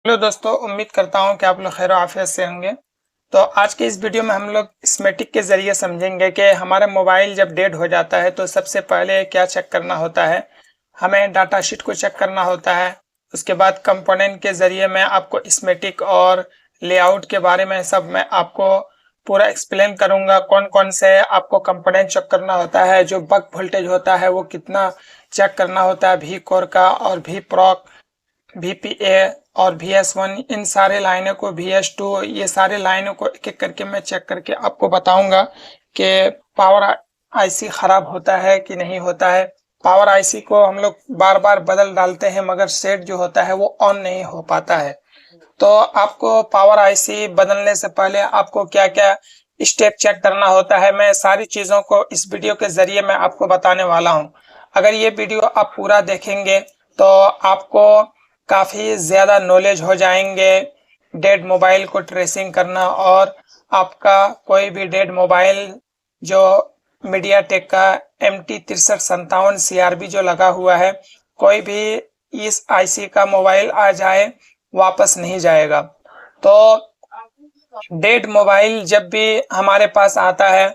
Hello दोस्तों, उम्मीद करता हूँ कि आप लोग खैर आफियत से होंगे। तो आज के इस वीडियो में हम लोग स्मेटिक के ज़रिए समझेंगे कि हमारा मोबाइल जब डेड हो जाता है तो सबसे पहले क्या चेक करना होता है। हमें डाटा शीट को चेक करना होता है। उसके बाद कंपोनेंट के ज़रिए मैं आपको स्मेटिक और लेआउट के बारे में सब मैं आपको पूरा एक्सप्लेन करूँगा। कौन-कौन से आपको कंपोनेंट चेक करना होता है, जो बक वोल्टेज होता है वो कितना चेक करना होता है, वी कोर का और वी प्रॉक, VPA और VS1, इन सारे लाइनों को VS2, ये सारे लाइनों को एक एक करके मैं चेक करके आपको बताऊंगा कि पावर आईसी खराब होता है कि नहीं होता है। पावर आईसी को हम लोग बार बार बदल डालते हैं मगर सेट जो होता है वो ऑन नहीं हो पाता है। तो आपको पावर आईसी बदलने से पहले आपको क्या क्या स्टेप चेक करना होता है, मैं सारी चीज़ों को इस वीडियो के ज़रिए मैं आपको बताने वाला हूँ। अगर ये वीडियो आप पूरा देखेंगे तो आपको काफ़ी ज़्यादा नॉलेज हो जाएंगे डेड मोबाइल को ट्रेसिंग करना। और आपका कोई भी डेड मोबाइल जो मीडियाटेक का MT6357 CRB जो लगा हुआ है, कोई भी इस आईसी का मोबाइल आ जाए वापस नहीं जाएगा। तो डेड मोबाइल जब भी हमारे पास आता है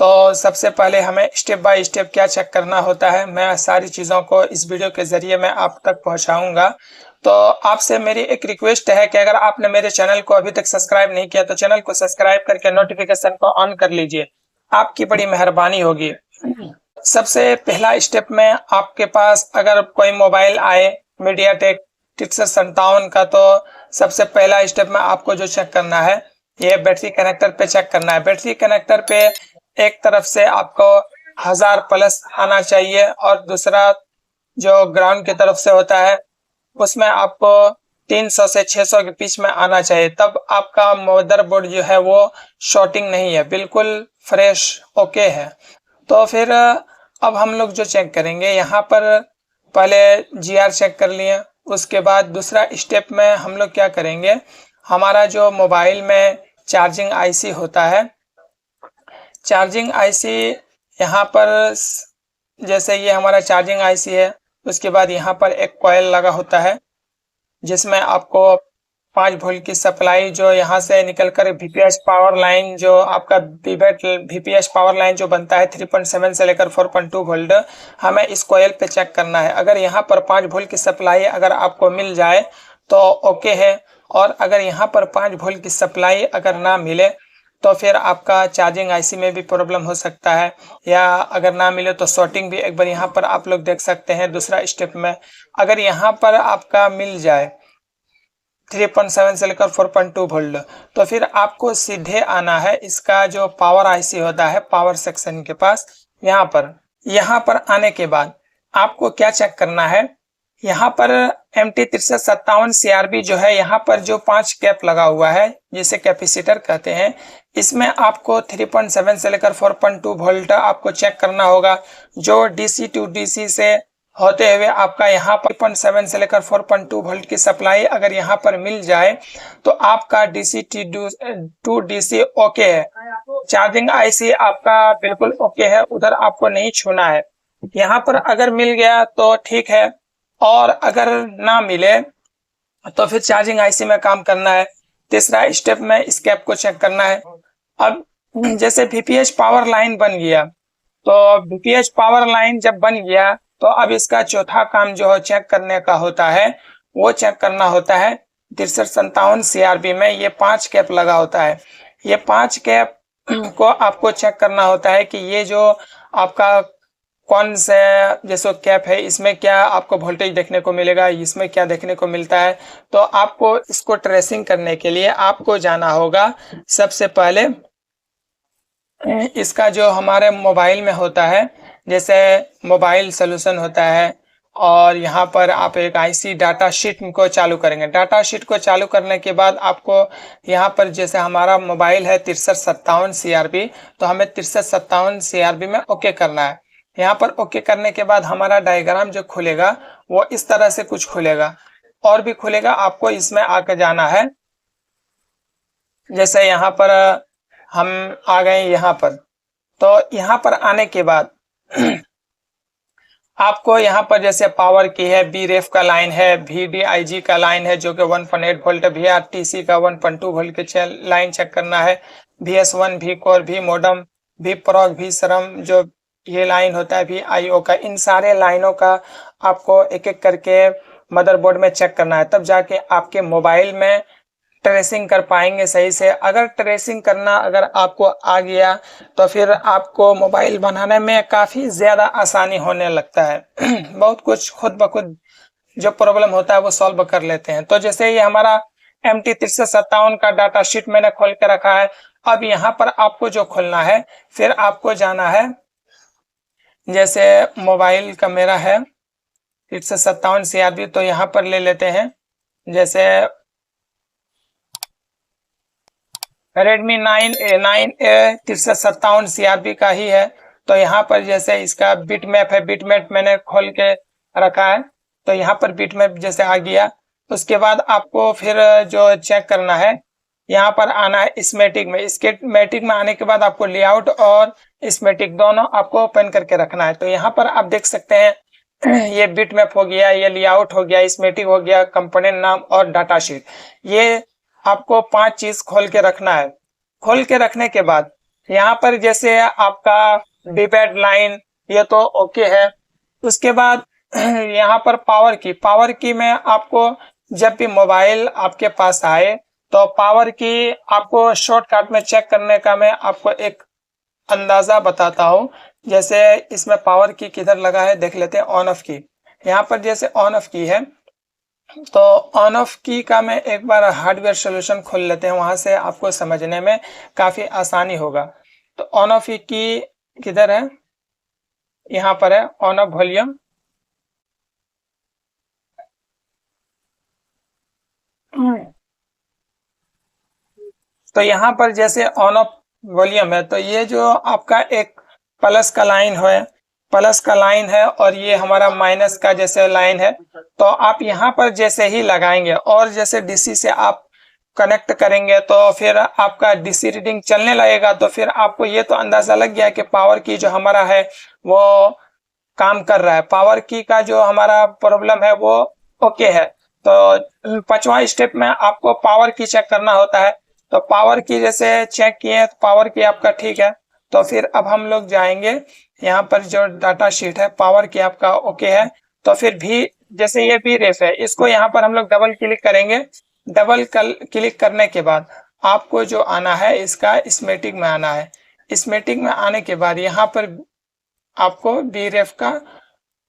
तो सबसे पहले हमें स्टेप बाय स्टेप क्या चेक करना होता है, मैं सारी चीज़ों को इस वीडियो के ज़रिए मैं आप तक पहुंचाऊंगा। तो आपसे मेरी एक रिक्वेस्ट है कि अगर आपने मेरे चैनल को अभी तक सब्सक्राइब नहीं किया तो चैनल को सब्सक्राइब करके नोटिफिकेशन को ऑन कर लीजिए, आपकी बड़ी मेहरबानी होगी। सबसे पहला स्टेप में आपके पास अगर कोई मोबाइल आए मीडियाटेक 6357 का, तो सबसे पहला स्टेप में आपको जो चेक करना है ये बैटरी कनेक्टर पे चेक करना है। बैटरी कनेक्टर पे एक तरफ से आपको 1000+ आना चाहिए और दूसरा जो ग्राउंड की तरफ से होता है उसमें आपको 300 से 600 के बीच में आना चाहिए, तब आपका मदरबोर्ड जो है वो शॉर्टिंग नहीं है, बिल्कुल फ्रेश ओके है। तो फिर अब हम लोग जो चेक करेंगे यहाँ पर पहले GR चेक कर लिए। उसके बाद दूसरा स्टेप में हम लोग क्या करेंगे, हमारा जो मोबाइल में चार्जिंग आईसी होता है, चार्जिंग आईसी यहाँ पर जैसे ये हमारा चार्जिंग आईसी है, उसके बाद यहाँ पर एक कॉइल लगा होता है जिसमें आपको 5 वोल्ट की सप्लाई जो यहाँ से निकलकर VPH पावर लाइन जो आपका VPH पावर लाइन जो बनता है 3.7 से लेकर 4.2 वोल्ट, हमें इस कॉइल पे चेक करना है। अगर यहाँ पर 5 वोल्ट की सप्लाई अगर आपको मिल जाए तो ओके है, और अगर यहाँ पर 5 वोल्ट की सप्लाई अगर ना मिले तो फिर आपका चार्जिंग आईसी में भी प्रॉब्लम हो सकता है, या अगर ना मिले तो शॉर्टिंग भी एक बार यहाँ पर आप लोग देख सकते हैं दूसरा स्टेप में। अगर यहाँ पर आपका मिल जाए 3.7 से लेकर 4.2 वोल्ट तो फिर आपको सीधे आना है इसका जो पावर आईसी होता है पावर सेक्शन के पास। यहाँ पर आने के बाद आपको क्या चेक करना है, यहाँ पर MT6357 CRB जो है, यहाँ पर जो 5 कैप लगा हुआ है जिसे कैपेसिटर कहते हैं, इसमें आपको 3.7 से लेकर 4.2 वोल्ट आपको चेक करना होगा। जो DC टू DC से होते हुए आपका यहाँ पर 0.7 से लेकर 4.2 वोल्ट की सप्लाई अगर यहाँ पर मिल जाए तो आपका DC टू DC ओके है, चार्जिंग आईसी आपका बिल्कुल ओके है, उधर आपको नहीं छूना है। यहाँ पर अगर मिल गया तो ठीक है, और अगर ना मिले तो फिर चार्जिंग आईसी में काम करना है। तीसरा स्टेप में इस कैप को चेक करना है। अब जैसे VPH पावर लाइन बन गया, तो VPH पावर लाइन जब बन गया तो अब इसका चौथा काम जो चेक करने का होता है वो चेक करना होता है 6357 CRB में ये 5 कैप लगा होता है। ये 5 कैप को आपको चेक करना होता है कि ये जो आपका कौन से जैसे कैप है इसमें क्या आपको वोल्टेज देखने को मिलेगा, इसमें क्या देखने को मिलता है। तो आपको इसको ट्रेसिंग करने के लिए आपको जाना होगा सबसे पहले इसका जो हमारे मोबाइल में होता है, जैसे मोबाइल सोल्यूशन होता है, और यहाँ पर आप एक आईसी डाटा शीट को चालू करेंगे। डाटा शीट को चालू करने के बाद आपको यहाँ पर जैसे हमारा मोबाइल है 6357 CRB, तो हमें 6357 CRB में ओके करना है। यहाँ पर ओके करने के बाद हमारा डायग्राम जो खुलेगा वो इस तरह से कुछ खुलेगा, और भी खुलेगा, आपको इसमें आकर जाना है। जैसे यहाँ पर हम आ गए यहाँ पर, तो यहाँ पर आने के बाद आपको यहाँ पर जैसे पावर की है, BREF का लाइन है, VDIG का लाइन है जो कि 1.8 वोल्ट, VRTC का 1.2 वोल्ट के लाइन चेक करना है, VS1, VCore, V modem, VPROG, VSRAM जो ये लाइन होता है, VIO का, इन सारे लाइनों का आपको एक एक करके मदरबोर्ड में चेक करना है, तब जाके आपके मोबाइल में ट्रेसिंग कर पाएंगे सही से। अगर ट्रेसिंग करना अगर आपको आ गया तो फिर आपको मोबाइल बनाने में काफ़ी ज़्यादा आसानी होने लगता है। बहुत कुछ खुद ब खुद जो प्रॉब्लम होता है वो सॉल्व कर लेते हैं। तो जैसे ये हमारा MT357 का डाटा शीट मैंने खोल के रखा है। अब यहाँ पर आपको जो खोलना है, फिर आपको जाना है, जैसे मोबाइल का मेरा है 357 CRB, तो यहाँ पर ले लेते हैं, जैसे Redmi 9A 357 CRB का ही है। तो यहाँ पर जैसे इसका बिट मैप है, बिट मैप मैंने खोल के रखा है, तो यहाँ पर बिट मैप जैसे आ गया। उसके बाद आपको फिर जो चेक करना है, यहाँ पर आना है स्कीमेटिक में। स्कीमेटिक में आने के बाद आपको लेआउट और स्कीमेटिक दोनों आपको ओपन करके रखना है। तो यहाँ पर आप देख सकते हैं ये बिट मैप हो गया, ये लेआउट हो गया, स्कीमेटिक हो गया, कंपोनेंट नाम और डाटा शीट। ये आपको 5 चीज खोल के रखना है। खोल के रखने के बाद यहाँ पर जैसे आपका डीपैड लाइन ये तो ओके है। उसके बाद यहाँ पर पावर की में आपको जब भी मोबाइल आपके पास आए तो पावर की आपको शॉर्टकट में चेक करने का मैं आपको एक अंदाजा बताता हूँ। जैसे इसमें पावर की किधर लगा है देख लेते हैं, ऑन ऑफ की। यहाँ पर जैसे ऑन ऑफ की है, तो ऑन ऑफ की का मैं एक बार हार्डवेयर सॉल्यूशन खोल लेते हैं, वहां से आपको समझने में काफी आसानी होगा। तो ऑन ऑफ की किधर है, यहाँ पर है ऑन ऑफ वॉल्यूम। तो यहाँ पर जैसे ऑन ऑफ वॉल्यूम है, तो ये जो आपका एक प्लस का लाइन है, प्लस का लाइन है, और ये हमारा माइनस का जैसे लाइन है। तो आप यहाँ पर जैसे ही लगाएंगे और जैसे डीसी से आप कनेक्ट करेंगे तो फिर आपका डीसी रीडिंग चलने लगेगा। तो फिर आपको ये तो अंदाजा लग गया कि पावर की जो हमारा है वो काम कर रहा है, पावर की का जो हमारा प्रॉब्लम है वो ओके है। तो 5वां स्टेप में आपको पावर की चेक करना होता है। तो पावर की जैसे चेक किए तो पावर की आपका ठीक है। तो फिर अब हम लोग जाएंगे, यहाँ पर जो डाटा शीट है पावर की आपका ओके है। तो फिर भी जैसे ये भी रेफ है, इसको यहाँ पर हम लोग डबल क्लिक करेंगे। डबल क्लिक करने के बाद आपको जो आना है इसका स्कीमेटिक में आना है। स्कीमेटिक में आने के बाद यहाँ पर आपको BREF का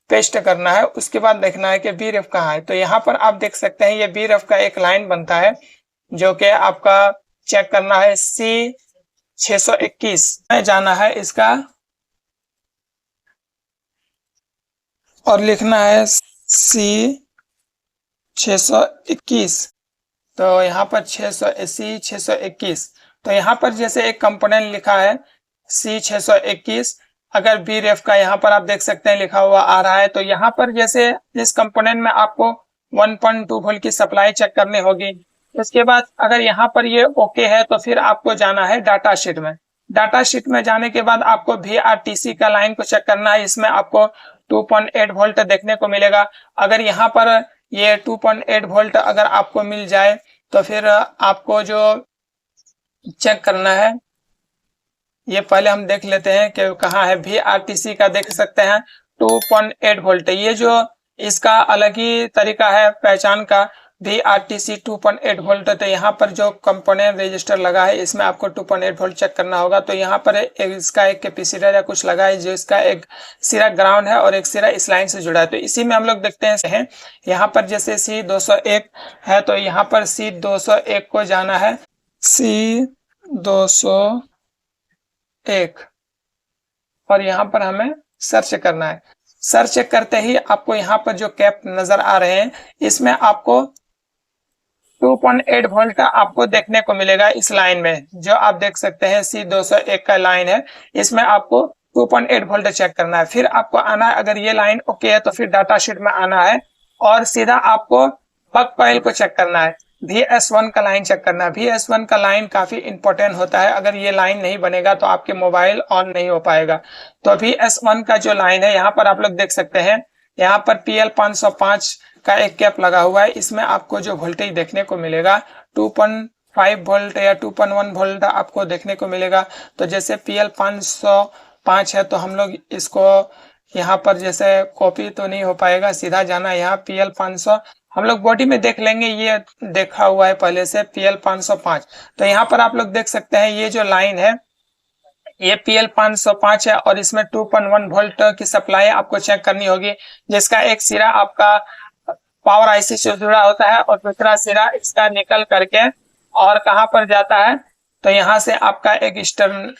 पेस्ट करना है। उसके बाद देखना है कि BREF कहाँ है। तो यहाँ पर आप देख सकते हैं ये BREF का एक लाइन बनता है जो कि आपका चेक करना है C621 में जाना है इसका, और लिखना है C621। तो यहाँ पर 621। तो यहाँ पर जैसे एक कंपोनेंट लिखा है C621, अगर BREF का यहाँ पर आप देख सकते हैं लिखा हुआ आ रहा है। तो यहाँ पर जैसे इस कंपोनेंट में आपको 1.2 वोल्ट की सप्लाई चेक करनी होगी। इसके बाद अगर यहाँ पर ये ओके है तो फिर आपको जाना है डाटा शीट में। डाटा शीट में जाने के बाद आपको VRTC का लाइन को चेक करना है। इसमें आपको 2.8 वोल्ट देखने को मिलेगा। अगर यहाँ पर ये 2.8 वोल्ट अगर आपको मिल जाए तो फिर आपको जो चेक करना है, ये पहले हम देख लेते हैं कि कहाँ है। VRTC का देख सकते हैं 2.8 वोल्ट। ये जो इसका अलग ही तरीका है पहचान का, VRTC 2.8 वोल्ट। तो यहाँ पर जो कंपोनेंट रजिस्टर लगा है इसमें आपको 2.8 वोल्ट चेक करना होगा। तो यहाँ पर इसका एक कैपेसिटर या कुछ लगा है जो इसका एक सिरा ग्राउंड है और एक सिरा इस लाइन से जुड़ा है। तो इसी में हम लोग देखते हैं यहाँ पर जैसे C201 है, तो यहाँ पर C201 को जाना है C201 और यहाँ पर हमें सर्च करना है। सर्च करते ही आपको यहाँ पर जो कैप नजर आ रहे हैं इसमें आपको 2.8 वोल्ट का आपको देखने को मिलेगा। इस लाइन में जो आप देख सकते हैं C201 का लाइन है, इसमें आपको 2.8 वोल्ट चेक करना है। फिर आपको आना है, अगर ये लाइन ओके है तो फिर डाटा शीट में आना है और सीधा आपको बक कॉइल को चेक करना है। VS1 का लाइन चेक करना है। VS1 का लाइन काफी इंपॉर्टेंट होता है, अगर ये लाइन नहीं बनेगा तो आपके मोबाइल ऑन नहीं हो पाएगा। तो VS1 का जो लाइन है यहाँ पर आप लोग देख सकते हैं, यहाँ पर PL505 का एक कैप लगा हुआ है। इसमें आपको जो वोल्टेज देखने को मिलेगा 2.5 वोल्ट या 2.1 वोल्ट आपको देखने को मिलेगा। तो जैसे PL505 है तो हम लोग इसको यहाँ पर जैसे कॉपी तो नहीं हो पाएगा, सीधा जाना है यहाँ PL500, हम लोग बॉडी में देख लेंगे, ये देखा हुआ है पहले से PL505। तो यहाँ पर आप लोग देख सकते हैं ये जो लाइन है ये PL505 है और इसमें 2.1 वोल्ट की सप्लाई आपको चेक करनी होगी, जिसका एक सिरा आपका पावर आईसी से जुड़ा होता है और दूसरा सिरा इसका निकल करके और कहां पर जाता है, तो यहाँ से आपका एक एक्सटर्नल,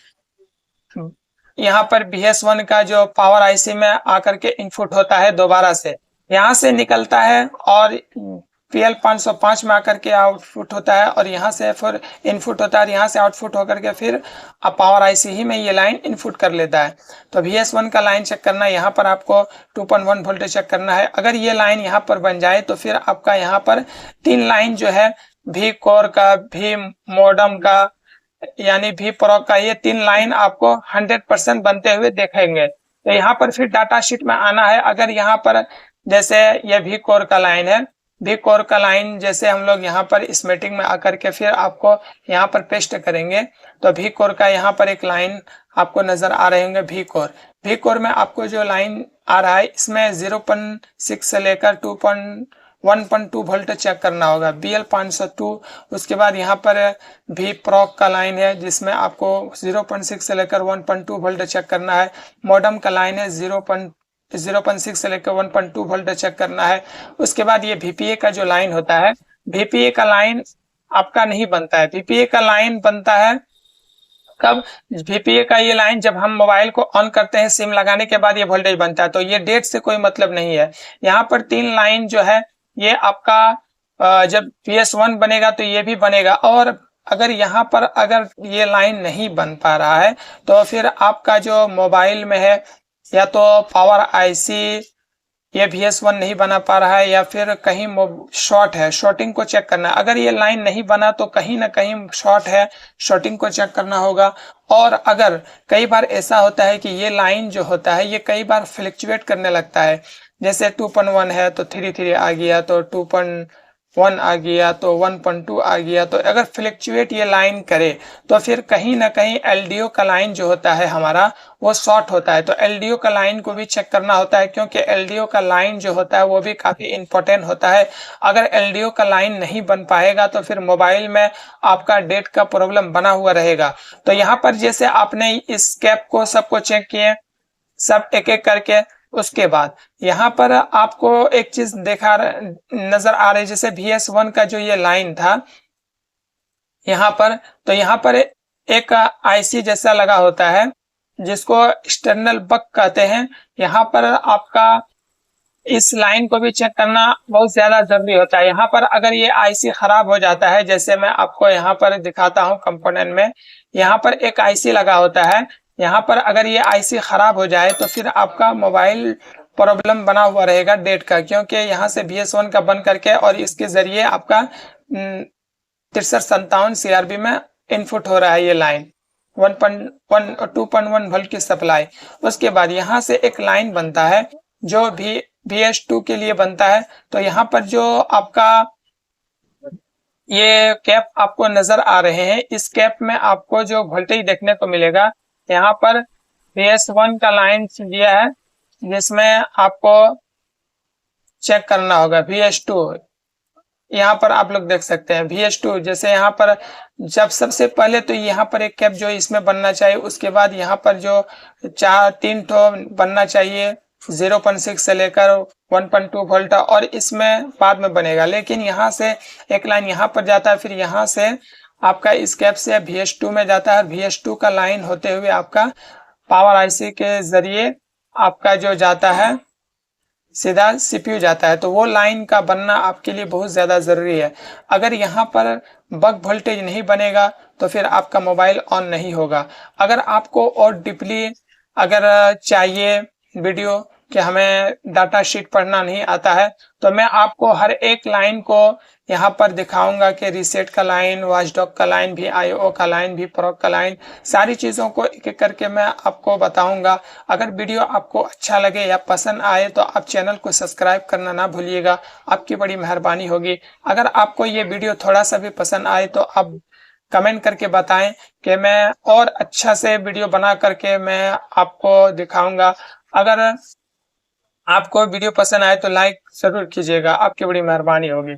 यहाँ पर VS1 का जो पावर आईसी में आकर के इनपुट होता है दोबारा से, यहाँ से निकलता है और PL505 में आकर के आउटपुट होता है और यहाँ से फिर इनपुट होता है, यहाँ से आउटपुट होकर के फिर पावर आईसी ही में ये लाइन इनपुट कर लेता है। तो VS1 का लाइन चेक करना है, यहाँ पर आपको 2.1 वोल्ट चेक करना है। अगर ये लाइन यहाँ पर बन जाए तो फिर आपका यहाँ पर 3 लाइन जो है V कोर का, V मॉडम का, यानी V प्रो का, ये 3 लाइन आपको 100% बनते हुए देखेंगे। तो यहाँ पर फिर डाटा शीट में आना है। अगर यहाँ पर जैसे ये V कोर का लाइन है, V कोर का लाइन जैसे हम लोग यहाँ पर स्कीमेटिक में आकर के फिर आपको यहाँ पर पेस्ट करेंगे तो V कोर का यहाँ पर एक लाइन आपको नजर आ रहे होंगे। V कोर में आपको जो लाइन आ रहा है इसमें 0.6 से लेकर 1.2 वोल्ट चेक करना होगा, BL502। उसके बाद यहाँ पर V प्रो का लाइन है जिसमें आपको 0.6 से लेकर 1.2 वोल्ट चेक करना है। मॉडम का लाइन है 0.6 से लेकर 1.2 वोल्ट चेक करना है। उसके बाद ये VPA का जो लाइन होता है, VPA का लाइन आपका नहीं बनता है। VPA का लाइन बनता है कब? VPA का ये लाइन जब हम मोबाइल को ऑन करते हैं, सिम लगाने के बाद ये वोल्टेज बनता है। तो ये डेट से कोई मतलब नहीं है। यहाँ पर 3 लाइन जो है ये आपका जब PS1 बनेगा तो ये भी बनेगा, और अगर यहाँ पर अगर ये लाइन नहीं बन पा रहा है तो फिर आपका जो मोबाइल में है या तो पावर आईसी ये VS1 नहीं बना पा रहा है या फिर कहीं शॉर्ट है, शॉर्टिंग को चेक करना है। अगर ये लाइन नहीं बना तो कहीं ना कहीं शॉर्ट है, शॉर्टिंग को चेक करना होगा। और अगर कई बार ऐसा होता है कि ये लाइन जो होता है ये कई बार फ्लक्चुएट करने लगता है, जैसे 2.1 है तो 3 आ गया, तो 2.1 आ गया, तो 1.2 आ गया। तो अगर फ्लक्चुएट ये लाइन करे तो फिर कहीं ना कहीं LDO का लाइन जो होता है हमारा वो शॉर्ट होता है। तो LDO का लाइन को भी चेक करना होता है, क्योंकि LDO का लाइन जो होता है वो भी काफी इंपॉर्टेंट होता है। अगर LDO का लाइन नहीं बन पाएगा तो फिर मोबाइल में आपका डेट का प्रॉब्लम बना हुआ रहेगा। तो यहाँ पर जैसे आपने इस कैप को सबको चेक किए, सब एक एक करके, उसके बाद यहाँ पर आपको एक चीज नजर आ रही है, जैसे VS1 का जो ये लाइन था यहाँ पर, तो यहाँ पर एक आईसी जैसा लगा होता है जिसको एक्सटर्नल बक कहते हैं। यहाँ पर आपका इस लाइन को भी चेक करना बहुत ज्यादा जरूरी होता है। यहाँ पर अगर ये आईसी खराब हो जाता है, जैसे मैं आपको यहाँ पर दिखाता हूँ कंपोनेंट में, यहाँ पर एक आईसी लगा होता है, यहाँ पर अगर ये आईसी खराब हो जाए तो फिर आपका मोबाइल प्रॉब्लम बना हुआ रहेगा डेट का, क्योंकि यहाँ से VS1 का बन करके और इसके जरिए आपका 6357 CRB में इनपुट हो रहा है ये लाइन 1.1 और 2.1 वोल्ट की सप्लाई। उसके बाद यहाँ से एक लाइन बनता है जो भी VS2 के लिए बनता है। तो यहाँ पर जो आपका ये कैप आपको नजर आ रहे हैं, इस कैप में आपको जो वोल्टेज देखने को मिलेगा, यहाँ पर VS1 का लाइन दिया है जिसमें आपको चेक करना होगा VS2। यहाँ पर आप लोग देख सकते हैं VS2, जैसे यहाँ पर जब सबसे पहले तो यहाँ पर एक कैप जो इसमें बनना चाहिए, उसके बाद यहाँ पर जो 3 ठो बनना चाहिए 0.6 से लेकर 1.2 वोल्ट, और इसमें बाद में बनेगा। लेकिन यहाँ से एक लाइन यहाँ पर जाता है, फिर यहाँ से आपका इस कैप से VS2 में जाता है, VS2 का लाइन होते हुए आपका पावर आईसी के जरिए आपका जो जाता है सीधा CPU जाता है। तो वो लाइन का बनना आपके लिए बहुत ज्यादा जरूरी है। अगर यहाँ पर बक वोल्टेज नहीं बनेगा तो फिर आपका मोबाइल ऑन नहीं होगा। अगर आपको और डीपली अगर चाहिए वीडियो कि हमें डाटा शीट पढ़ना नहीं आता है, तो मैं आपको हर एक लाइन को यहाँ पर दिखाऊंगा कि रीसेट का लाइन, वॉचडॉग का लाइन भी, आईओ का लाइन भी, प्रॉक का लाइन, सारी चीज़ों को एक एक करके मैं आपको बताऊंगा। अगर वीडियो आपको अच्छा लगे या पसंद आए तो आप चैनल को सब्सक्राइब करना ना भूलिएगा, आपकी बड़ी मेहरबानी होगी। अगर आपको ये वीडियो थोड़ा सा भी पसंद आए तो आप कमेंट करके बताएं कि मैं और अच्छा से वीडियो बना करके मैं आपको दिखाऊंगा। अगर आपको वीडियो पसंद आए तो लाइक जरूर कीजिएगा, आपकी बड़ी मेहरबानी होगी।